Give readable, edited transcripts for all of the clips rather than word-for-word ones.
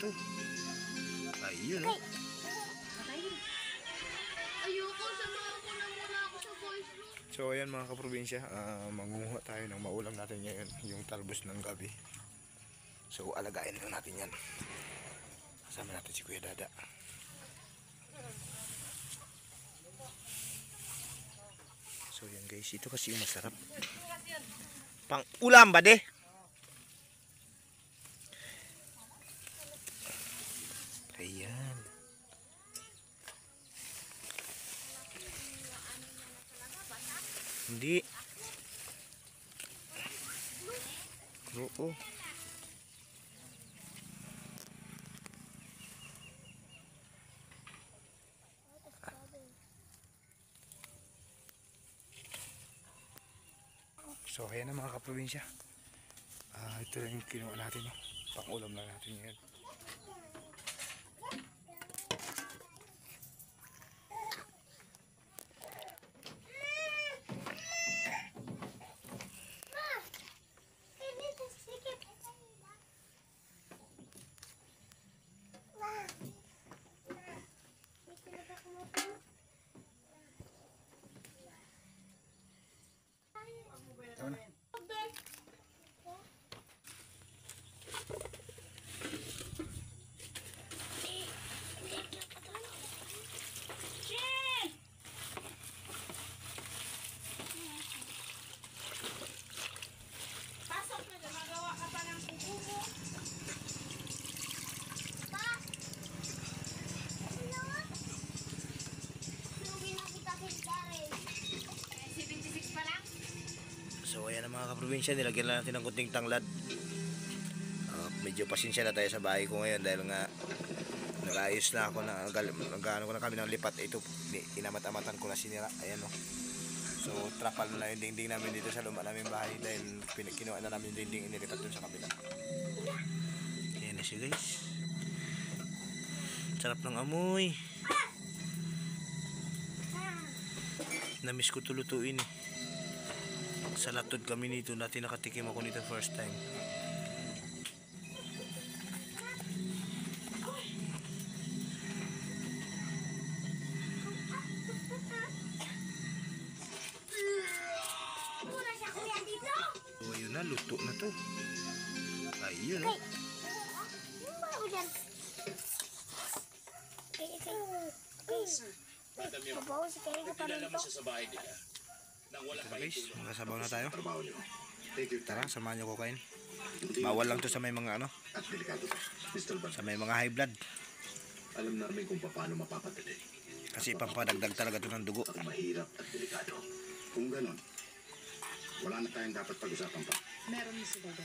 to. Ayun oh. Ayoko, samahan ko na muna ako sa voice room. So ayan mga kaprobinsya, mangunguha tayo ng maulam natin ngayon, yung talbos ng gabi. So alagayin lang natin yan. Kasama natin si Kuya Dada. So yan guys, ito kasi yung masarap. Pang ulam ba de? Ayan. Hindi. Oo. So ayan na mga kaprobinsya. Ito lang yung kinuha natin. Pang-ulam lang natin ngayon. So ayan na mga kaprobinsya, nilagyan lang natin ng kunting tanglad. Medyo pasensya na tayo sa bahay ko ngayon dahil nga nag-ayos na ako na nag-ano ko na kami ng lipat. Ito inamat-amatan ko na sinira. Ayan o. So trapal na yung dingding namin dito sa luma namin bahay dahil kinuha na namin yung dingding inilipat dun sa kabila. Ayan na siya guys. Sarap ng amoy. Namiss ko tulutuin eh. Sa latod kami nito, natin nakatikim ako nito first time. So ayun na, luto na to. Ayun o. Dinala mo siya sa bahay nila. Ito guys, magkasabaw na tayo. Tara, samahan nyo ko kain. Bawal lang to sa may mga ano, sa may mga high blood. Alam namin kung paano mapapadali. Kasi pampadagdag talaga to ng dugo. Ang mahirap at delikado. Kung ganon, wala na tayong dapat pag-usapan pa. Meron ni si Dada.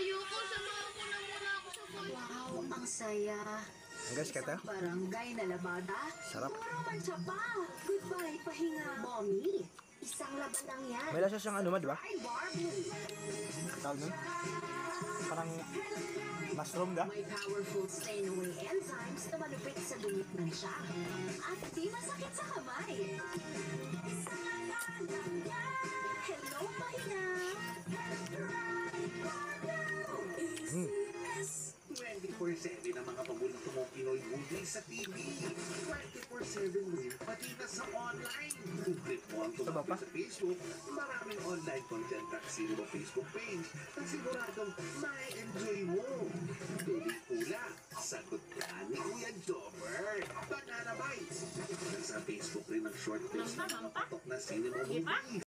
Ayoko, samahan ko na muna ako sa voice room. Wow, ang saya. Guys, kata Barangay na labada. sarap. Naman siya pa. Goodbye, pahinga. Mommy, isang laban lang yan. May lasa siyang ano ma, di ba? Ay, Barbie. Tawag nun? Parang mushroom da? May powerful stain-away enzymes na malupit sa dunit ng siya. At di masakit sa kamay. Hello, pahinga. 24/7 ang mga paborito mong Pinoy movie sa TV. 24/7 rin, pati na sa online. Kung click mo ang tumapit sa Facebook, maraming online content at sino Facebook page na siguradong ma-enjoy mo. Tuloy pula, sagot ka ni Kuya Jobber. Banana Bites. Nasa Facebook rin ang short clips ng mga patok na cinema movie.